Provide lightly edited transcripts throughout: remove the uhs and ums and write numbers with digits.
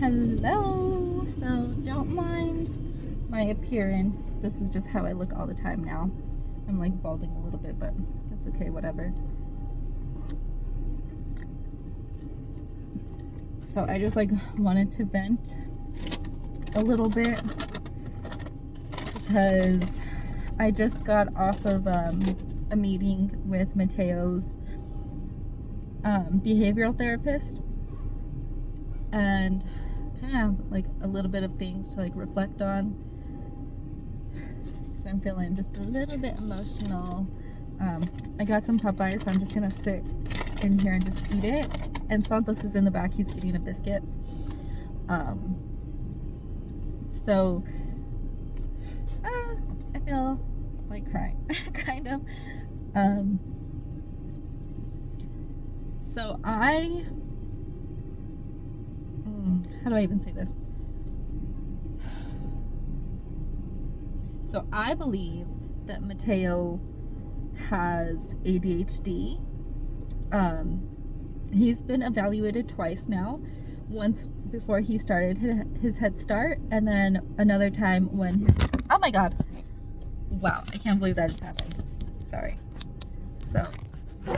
Hello. So don't mind my appearance. This is just how I look all the time now. I'm like balding a little bit, but that's okay, whatever. So I just like wanted to vent a little bit because I just got off of a meeting with Mateo's behavioral therapist, and kind of like a little bit of things to like reflect on. So I'm feeling just a little bit emotional. I got some Popeyes, so I'm just gonna sit in here and just eat it. And Santos is in the back, he's eating a biscuit. So I feel like crying, kind of. So how do I even say this? So I believe that Mateo has ADHD. He's been evaluated twice now. Once before he started his Head Start, and then another time when his... Oh my God. Wow, I can't believe that just happened. Sorry. So, wow.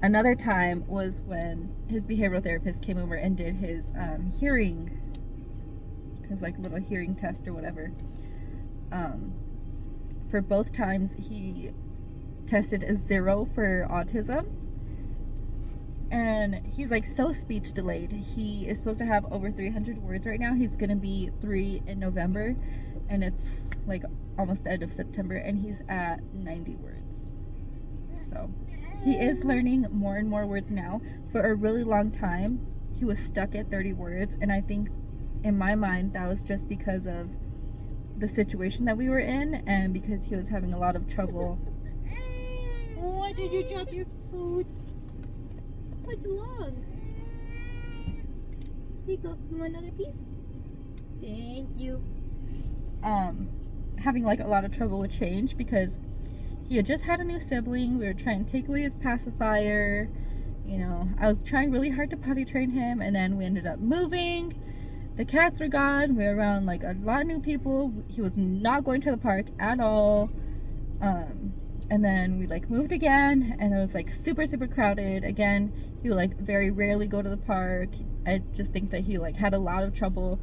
Another time was when his behavioral therapist came over and did his hearing, his like little hearing test or whatever. For both times he tested a 0 for autism, and he's like so speech delayed. He is supposed to have over 300 words right now. He's gonna be 3 in November, and it's like almost the end of September, and he's at 90 words. So he is learning more and more words now. For a really long time he was stuck at 30 words, and I think in my mind that was just because of the situation that we were in, and because he was having a lot of trouble. Why did you drop your food? What's wrong? Here you go. You want another piece? Thank you. Having like a lot of trouble with change because he had just had a new sibling. We were trying to take away his pacifier. You know, I was trying really hard to potty train him, and then we ended up moving. The cats were gone. We were around like a lot of new people. He was not going to the park at all. And then we like moved again, and it was like super crowded again. He would like very rarely go to the park. I just think that he like had a lot of trouble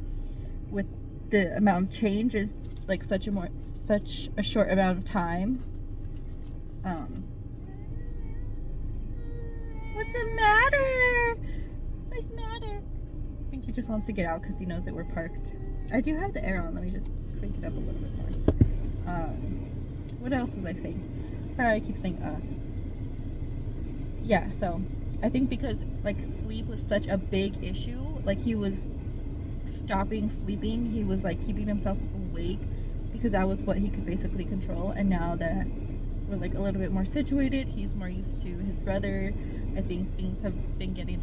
with the amount of change. It's like such a short amount of time. What's the matter? What's the matter? I think he just wants to get out because he knows that we're parked. I do have the air on. Let me just crank it up a little bit more. What else was I saying? Sorry, I keep saying yeah, so I think because like sleep was such a big issue, like he was stopping sleeping, he was like keeping himself awake because that was what he could basically control. And now that we're like a little bit more situated, he's more used to his brother, I think things have been getting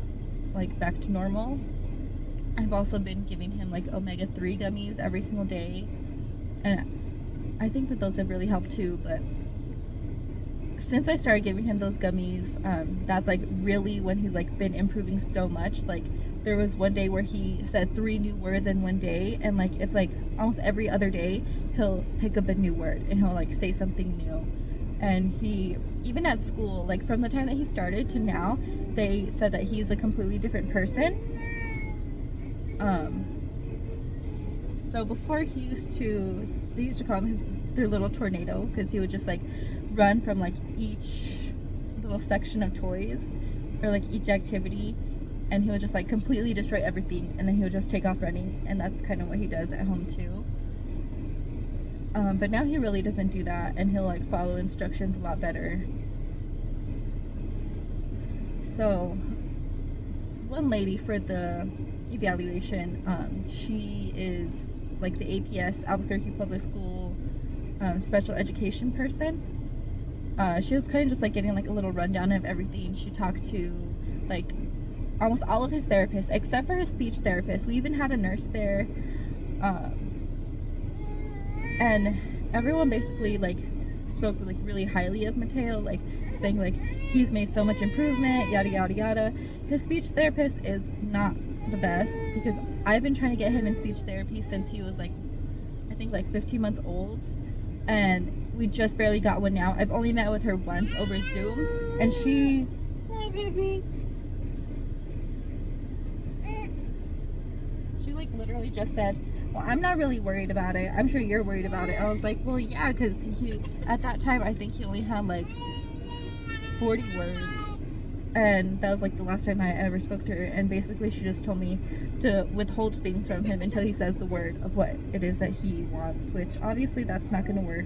like back to normal. I've also been giving him like omega-3 gummies every single day, and I think that those have really helped too. But since I started giving him those gummies, that's like really when he's like been improving so much. Like there was one day where he said 3 new words in one day, and like it's like almost every other day he'll pick up a new word and he'll like say something new. And he, even at school, like from the time that he started to now, they said that he's a completely different person. So before they used to call him their little tornado, because he would just like run from like each little section of toys or like each activity, and he would just like completely destroy everything, and then he would just take off running. And that's kind of what he does at home too. But now he really doesn't do that, and he'll like follow instructions a lot better. So one lady for the evaluation, she is like the APS, Albuquerque Public School special education person. She was kind of just like getting like a little rundown of everything. She talked to like almost all of his therapists except for his speech therapist. We even had a nurse there, and everyone basically like spoke like really highly of Mateo, like saying like he's made so much improvement, yada yada yada. His speech therapist is not the best because I've been trying to get him in speech therapy since he was like, I think like 15 months old, and we just barely got one now. I've only met with her once over Zoom, and hi baby, she like literally just said, well, I'm not really worried about it. I'm sure you're worried about it. I was like, well, yeah, because he, at that time, I think he only had like 40 words. And that was like the last time I ever spoke to her. And basically, she just told me to withhold things from him until he says the word of what it is that he wants, which obviously that's not going to work.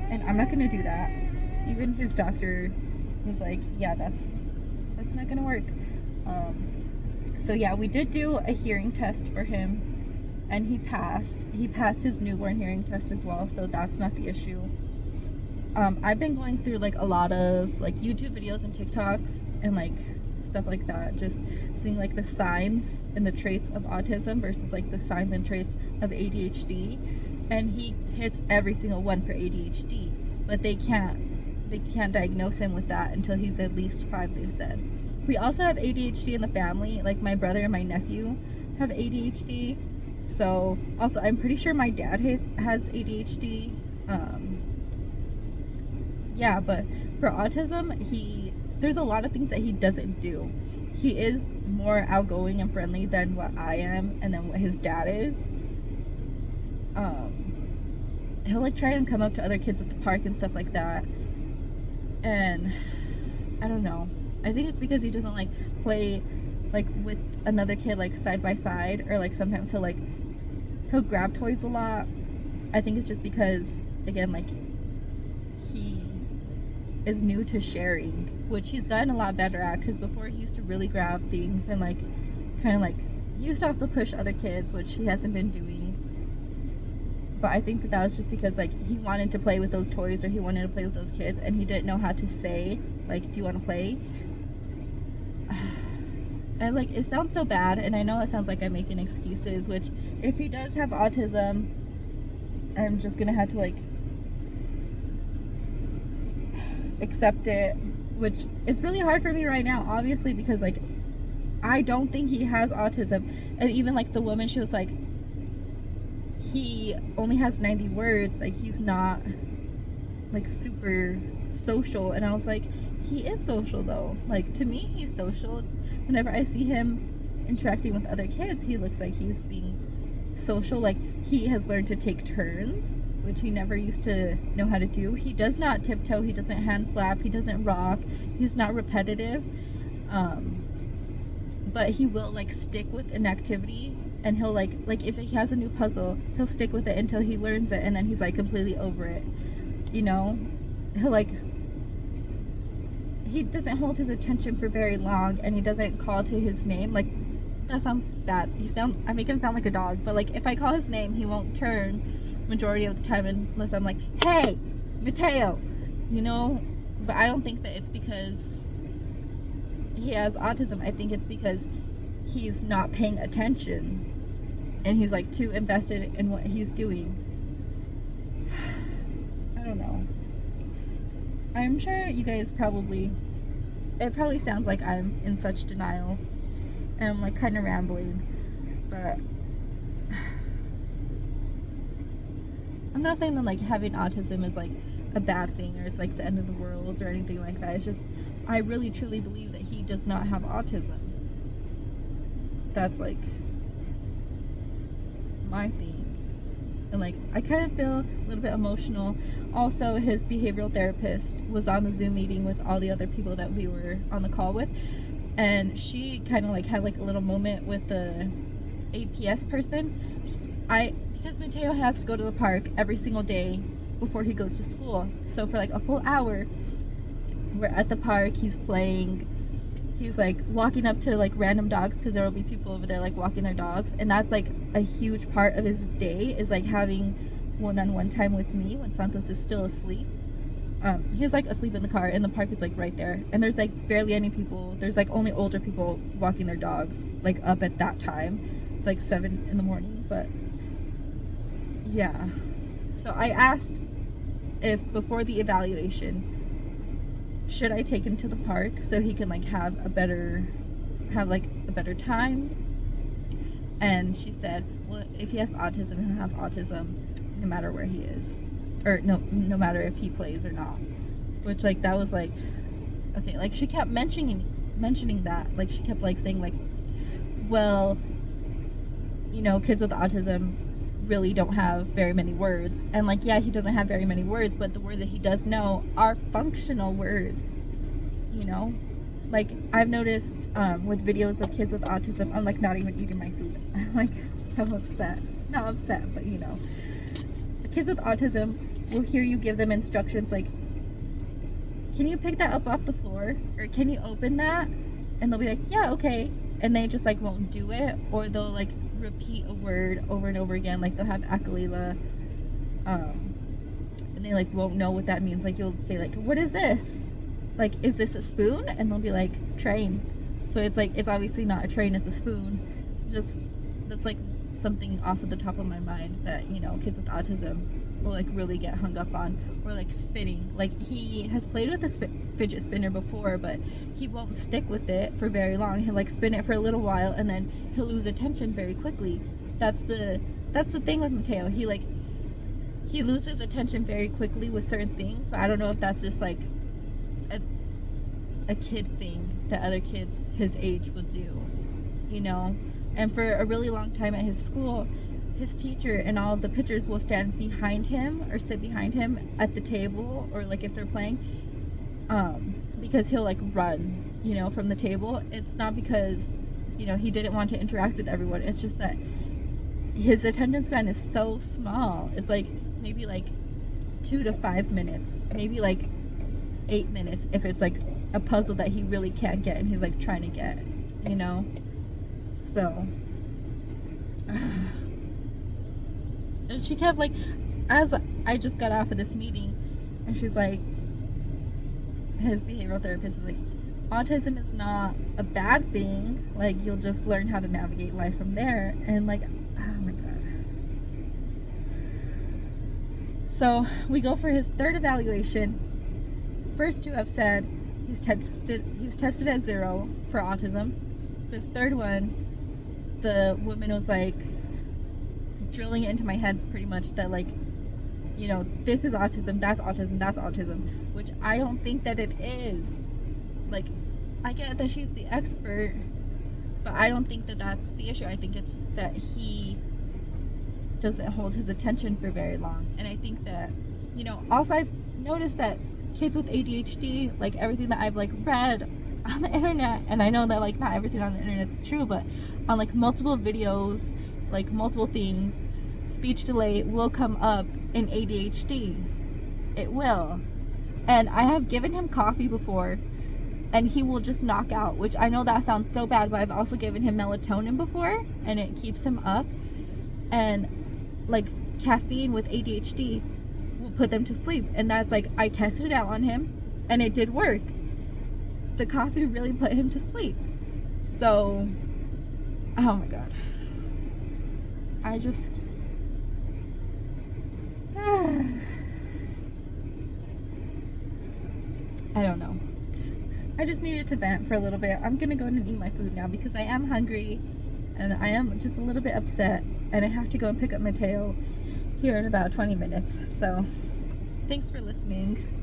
And I'm not going to do that. Even his doctor was like, yeah, that's not going to work. So yeah, we did do a hearing test for him. And he passed his newborn hearing test as well, so that's not the issue. I've been going through like a lot of like YouTube videos and TikToks and like stuff like that, just seeing like the signs and the traits of autism versus like the signs and traits of ADHD, and he hits every single one for ADHD, but they can't diagnose him with that until he's at least 5, they said. We also have ADHD in the family, like my brother and my nephew have ADHD. So, also, I'm pretty sure my dad has ADHD. Yeah, but for autism, there's a lot of things that he doesn't do. He is more outgoing and friendly than what I am and than what his dad is. He'll like try and come up to other kids at the park and stuff like that. And I don't know. I think it's because he doesn't like play like with another kid like side by side, or like sometimes he'll grab toys a lot. I think it's just because, again, like he is new to sharing, which he's gotten a lot better at, because before he used to really grab things and like kind of like he used to also push other kids, which he hasn't been doing. But I think that was just because like he wanted to play with those toys, or he wanted to play with those kids, and he didn't know how to say like, do you want to play? And like, it sounds so bad, and I know it sounds like I'm making excuses, which if he does have autism, I'm just gonna have to like accept it, which is really hard for me right now, obviously, because like I don't think he has autism. And even like the woman, she was like, he only has 90 words, like he's not like super social. And I was like, he is social though. Like, to me, he's social. Whenever I see him interacting with other kids, he looks like he's being social. Like, he has learned to take turns, which he never used to know how to do. He does not tiptoe, he doesn't hand flap, he doesn't rock, he's not repetitive. But he will like stick with an activity, and he'll like if he has a new puzzle, he'll stick with it until he learns it, and then he's like completely over it. You know, he'll like, he doesn't hold his attention for very long, and he doesn't call to his name. Like, that sounds bad. I make him sound like a dog, but like if I call his name, he won't turn majority of the time unless I'm like, hey, Mateo, you know. But I don't think that it's because he has autism. I think it's because he's not paying attention, and he's like too invested in what he's doing. I don't know. I'm sure you guys it probably sounds like I'm in such denial and I'm like kind of rambling, but I'm not saying that like having autism is like a bad thing, or it's like the end of the world or anything like that. It's just, I really truly believe that he does not have autism. That's like my thing. And like, I kind of feel a little bit emotional. Also, his behavioral therapist was on the Zoom meeting with all the other people that we were on the call with, and she kind of like had like a little moment with the APS person. Because Mateo has to go to the park every single day before he goes to school, so for like a full hour we're at the park, he's playing, he's like walking up to like random dogs, because there will be people over there like walking their dogs, and that's like a huge part of his day, is like having one-on-one time with me when Santos is still asleep. He's like asleep in the car, and the park is like right there, and there's like barely any people. There's like only older people walking their dogs like up at that time. It's like 7 in the morning. But yeah, so I asked if before the evaluation, should I take him to the park so he can like have a better time, And she said, well, if he has autism, he'll have autism no matter where he is, or no matter if he plays or not. Which, like, that was like, okay, like, she kept mentioning that, like, she kept like saying like, well, you know, kids with autism really don't have very many words. And like, yeah, he doesn't have very many words, but the words that he does know are functional words, you know? Like, I've noticed with videos of kids with autism, I'm like not even eating my food. I'm like so upset. Not upset, but you know. Kids with autism will hear you give them instructions like, can you pick that up off the floor? Or can you open that? And they'll be like, yeah, okay. And they just like won't do it. Or they'll like repeat a word over and over again. Like they'll have akalila. And they like won't know what that means. Like you'll say like, what is this? Like, is this a spoon? And they'll be like, train. So it's like, it's obviously not a train, it's a spoon. Just, that's like something off of the top of my mind that, you know, kids with autism will like really get hung up on. Or like spinning. Like, he has played with a fidget spinner before, but he won't stick with it for very long. He'll like spin it for a little while and then he'll lose attention very quickly. That's the thing with Mateo. He loses attention very quickly with certain things, but I don't know if that's just like a kid thing that other kids his age will do, you know. And for a really long time at his school, his teacher and all of the pitchers will stand behind him or sit behind him at the table, or like if they're playing, because he'll like run, you know, from the table. It's not because, you know, he didn't want to interact with everyone. It's just that his attention span is so small. It's like maybe like 2 to 5 minutes, maybe like 8 minutes if it's like a puzzle that he really can't get and he's like trying to get, you know. So and she kept like, as I just got off of this meeting, and she's like, his behavioral therapist is like, autism is not a bad thing, like you'll just learn how to navigate life from there. And like, oh my god. So we go for his third evaluation. First two have said he's tested at 0 for autism. This third one, the woman was like drilling it into my head pretty much that like, you know, this is autism, that's autism, that's autism, which I don't think that it is. Like, I get that she's the expert, but I don't think that that's the issue. I think it's that he doesn't hold his attention for very long. And I think that, you know, also I've noticed that kids with ADHD, like everything that I've like read on the internet, and I know that like not everything on the internet is true, but on like multiple videos, like multiple things, speech delay will come up in ADHD. It will. And I have given him coffee before and he will just knock out, which I know that sounds so bad, but I've also given him melatonin before and it keeps him up. And like caffeine with ADHD will put them to sleep, and that's like, I tested it out on him and it did work. The coffee really put him to sleep. So, oh my god. I just I don't know. I just needed to vent for a little bit. I'm gonna go in and eat my food now because I am hungry and I am just a little bit upset, and I have to go and pick up Mateo here in about 20 minutes. So, thanks for listening.